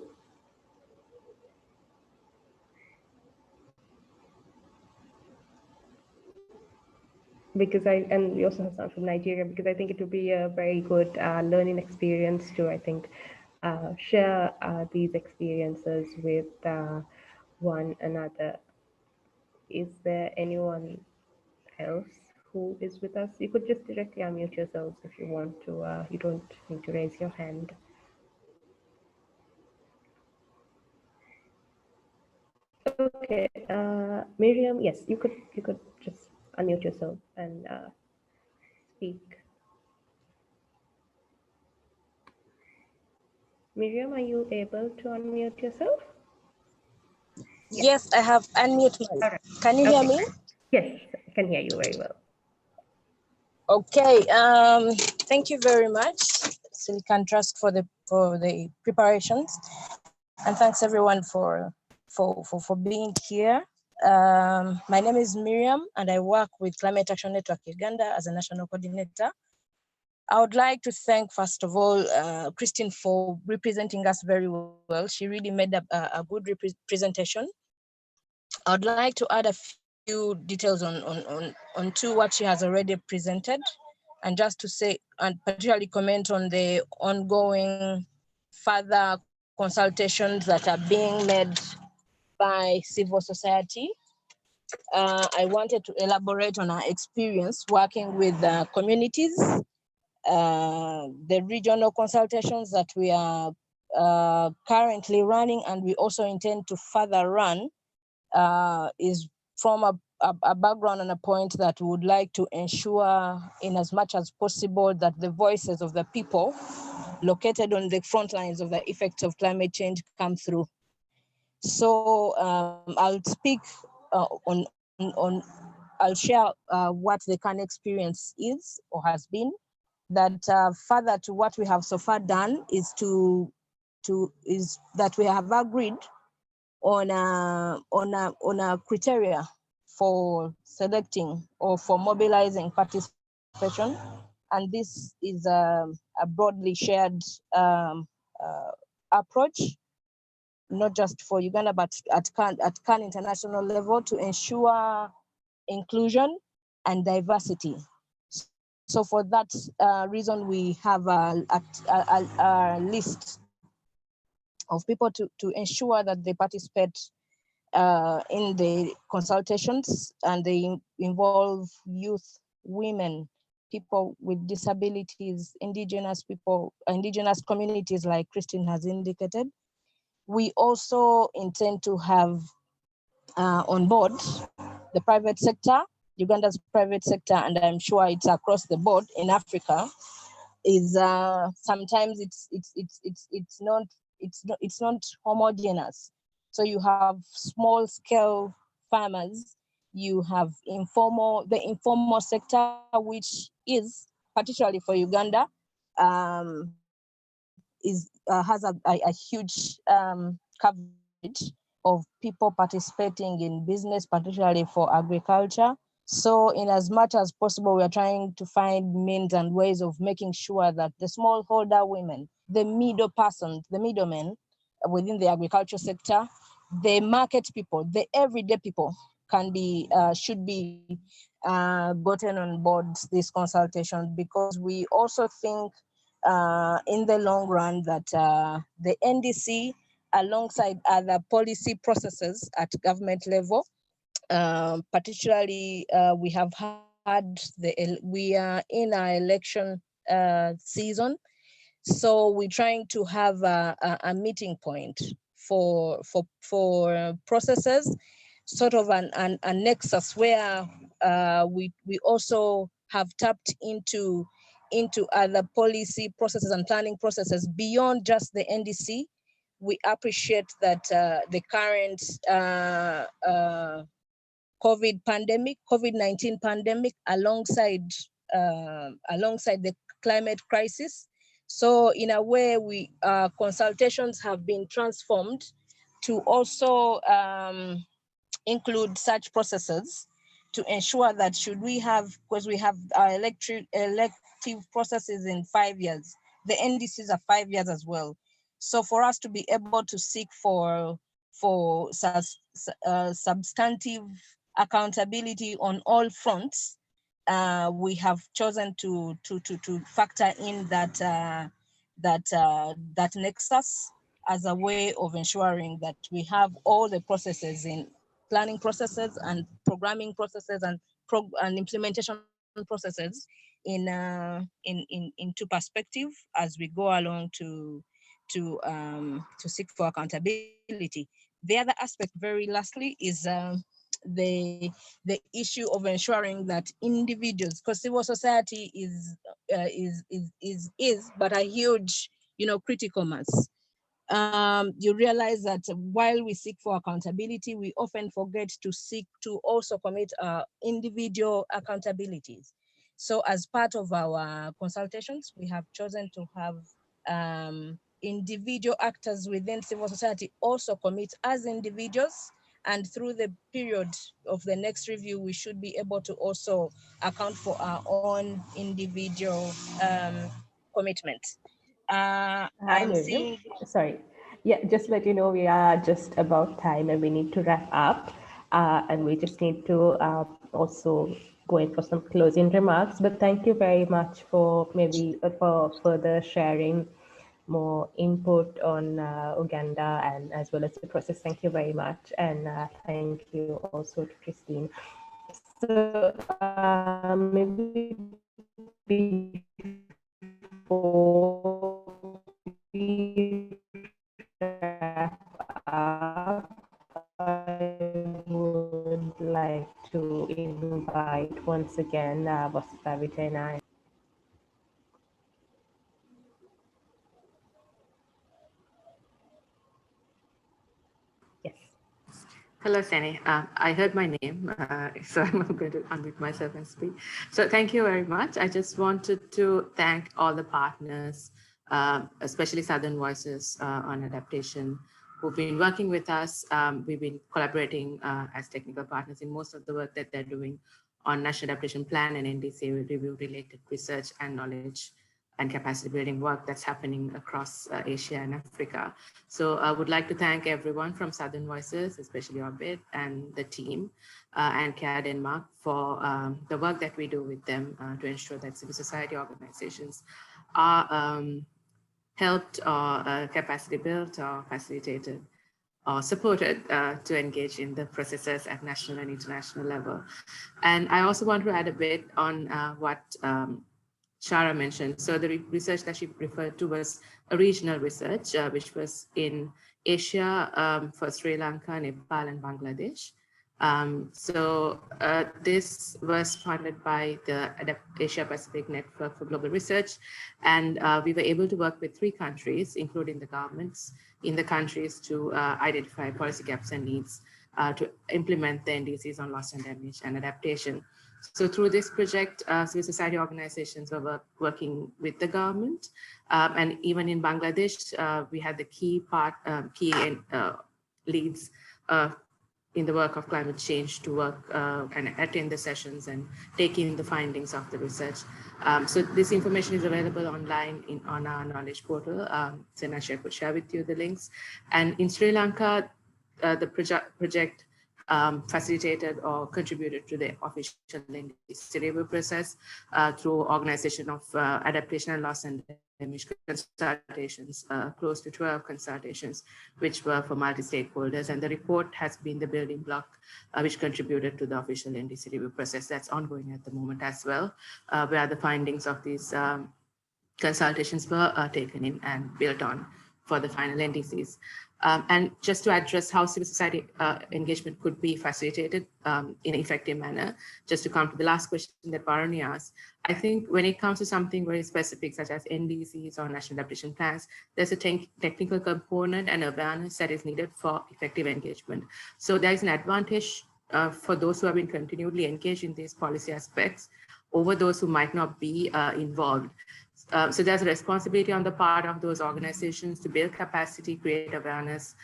because and we also have someone from Nigeria, because I think it would be a very good learning experience to, I think, share these experiences with one another. Is there anyone else who is with us? You could just directly unmute yourselves if you want to. You don't need to raise your hand. Okay, Miriam, yes, you could just unmute yourself and speak. Miriam, are you able to unmute yourself? Yes, I have unmuted myself. All right. Can you hear me? Yes, I can hear you very well. Okay. Thank you very much, Silicon Trust, for the preparations, and thanks everyone for being here. My name is Miriam, and I work with Climate Action Network Uganda as a national coordinator. I would like to thank, first of all, Christine for representing us very well. She really made a good presentation. I would like to add a few details on to what she has already presented, and just to say, and particularly comment on the ongoing further consultations that are being made by civil society. I wanted to elaborate on our experience working with communities, the regional consultations that we are currently running, and we also intend to further run, is from a background and a point that we would like to ensure, in as much as possible, that the voices of the people located on the front lines of the effects of climate change come through. So I'll speak I'll share what the current experience is or has been. That further to what we have so far done is that we have agreed on a criteria for selecting or for mobilizing participation, and this is a broadly shared approach, not just for Uganda but at Can international level, to ensure inclusion and diversity. So for that reason, we have a list of people to ensure that they participate in the consultations, and they involve youth, women, people with disabilities, indigenous people, indigenous communities, like Christine has indicated. We also intend to have on board the private sector. Uganda's private sector, and I'm sure it's across the board in Africa, is sometimes it's not homogeneous. So you have small scale farmers, you have the informal sector, which is particularly for Uganda, has a huge coverage of people participating in business, particularly for agriculture. So in as much as possible, we are trying to find means and ways of making sure that the smallholder women, the middlemen within the agriculture sector, the market people, the everyday people should be gotten on board this consultation, because we also think in the long run that the NDC, alongside other policy processes at government level, particularly we are in our election season, so we're trying to have a meeting point for processes, sort of a nexus where we also have tapped into other policy processes and planning processes beyond just the NDC. We appreciate that the current COVID-19 pandemic, alongside the climate crisis. So in a way, consultations have been transformed to also include such processes, to ensure that because we have our elective processes in 5 years, the NDCs are 5 years as well. So for us to be able to seek for substantive accountability on all fronts, we have chosen to factor in that nexus as a way of ensuring that we have all the processes in planning processes and programming processes and implementation processes into perspective as we go along to seek for accountability. The other aspect, very lastly, is the issue of ensuring that individuals, because civil society is but a huge, critical mass. You realize that while we seek for accountability, we often forget to seek to also commit individual accountabilities. So as part of our consultations, we have chosen to have individual actors within civil society also commit as individuals. And through the period of the next review, we should be able to also account for our own individual commitment. Hi, I'm Miriam. seeing. Sorry. Yeah, just let you know we are just about time and we need to wrap up. And we just need to also go in for some closing remarks. But thank you very much for for further sharing more input on Uganda and as well as the process. Thank you very much. And thank you also to Christine. So maybe before we wrap up, I would like to invite once again Vastavita and I. Yes. Hello, Sani. I heard my name, so I'm going to unmute myself and speak. So thank you very much. I just wanted to thank all the partners, especially Southern Voices on adaptation, who've been working with us. We've been collaborating as technical partners in most of the work that they're doing on National Adaptation Plan and NDC review related research and knowledge and capacity building work that's happening across Asia and Africa. So I would like to thank everyone from Southern Voices, especially Orbit and the team and CAD Denmark for the work that we do with them to ensure that civil society organizations are helped or capacity built or facilitated or supported to engage in the processes at national and international level. And I also want to add a bit on what Shara mentioned. So the research that she referred to was a regional research, which was in Asia for Sri Lanka, Nepal, and Bangladesh. This was funded by the Asia Pacific Network for Global Research. And we were able to work with 3 countries, including the governments in the countries, to identify policy gaps and needs to implement the NDCs on loss and damage and adaptation. So through this project, civil society organizations were working with the government. And even in Bangladesh, we had the key leads in the work of climate change to work and attend the sessions and take in the findings of the research. So this information is available online on our knowledge portal. Senasha could share with you the links. And in Sri Lanka, the project facilitated or contributed to the official NDC review process through organization of adaptation and loss and damage consultations, close to 12 consultations, which were for multi-stakeholders. And the report has been the building block which contributed to the official NDC review process that's ongoing at the moment as well, where the findings of these consultations were taken in and built on for the final NDCs. And just to address how civil society engagement could be facilitated in an effective manner, just to come to the last question that Barani asked, I think when it comes to something very specific, such as NDCs or national adaptation plans, there's a technical component and awareness that is needed for effective engagement. So there is an advantage for those who have been continually engaged in these policy aspects over those who might not be involved. So there's a responsibility on the part of those organizations to build capacity, create awareness,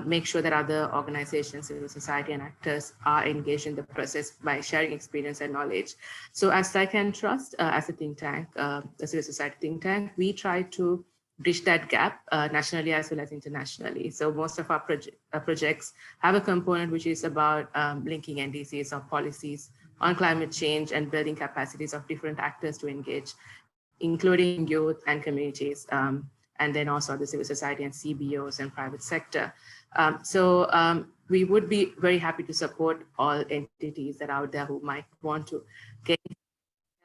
make sure that other organizations, civil society and actors are engaged in the process by sharing experience and knowledge. So as Like and Trust, as a think tank, a civil society think tank, we try to bridge that gap nationally as well as internationally. So most of our projects have a component which is about linking NDCs or policies on climate change and building capacities of different actors to engage, including youth and communities, and then also the civil society and CBOs and private sector. We would be very happy to support all entities that are out there who might want to get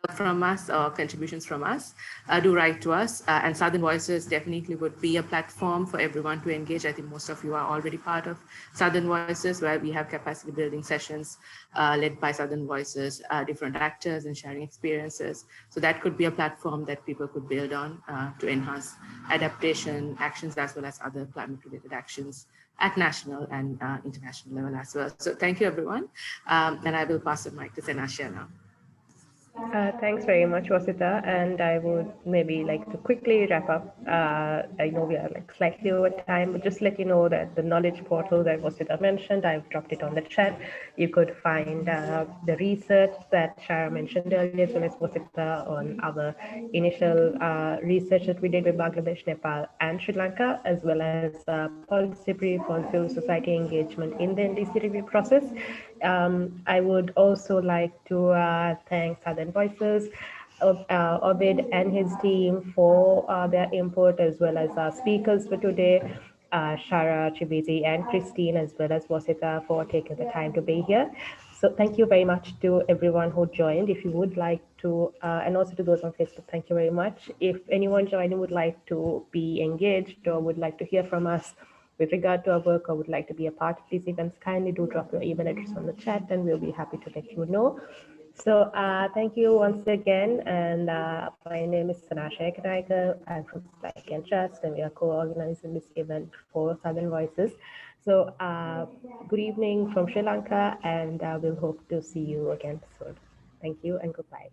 help from us or contributions from us, do write to us. And Southern Voices definitely would be a platform for everyone to engage. I think most of you are already part of Southern Voices, where we have capacity building sessions led by Southern Voices, different actors and sharing experiences. So that could be a platform that people could build on to enhance adaptation actions as well as other climate-related actions at national and international level as well. So thank you, everyone. And I will pass the mic to Senasha now. Thanks very much, Wasita. And I would maybe like to quickly wrap up. I know we are like slightly over time, but just let you know that the knowledge portal that Wasita mentioned, I've dropped it on the chat. You could find the research that Shara mentioned earlier, as well as Wasita on our initial research that we did with Bangladesh, Nepal, and Sri Lanka, as well as policy brief on civil society engagement in the NDC review process. I would also like to thank Southern Voices, Ovid and his team for their input, as well as our speakers for today, Shara, Chibizi, and Christine, as well as Wasita, for taking the time to be here. So thank you very much to everyone who joined. If you would like to, and also to those on Facebook, thank you very much. If anyone joining would like to be engaged or would like to hear from us with regard to our work or would like to be a part of these events, kindly do drop your email address on the chat and we'll be happy to let you know. So thank you once again. And my name is Sanasha Ekanaika. I'm from Slack and Trust, and we are co-organizing this event for Southern Voices. So good evening from Sri Lanka, and we'll hope to see you again soon. Thank you and goodbye.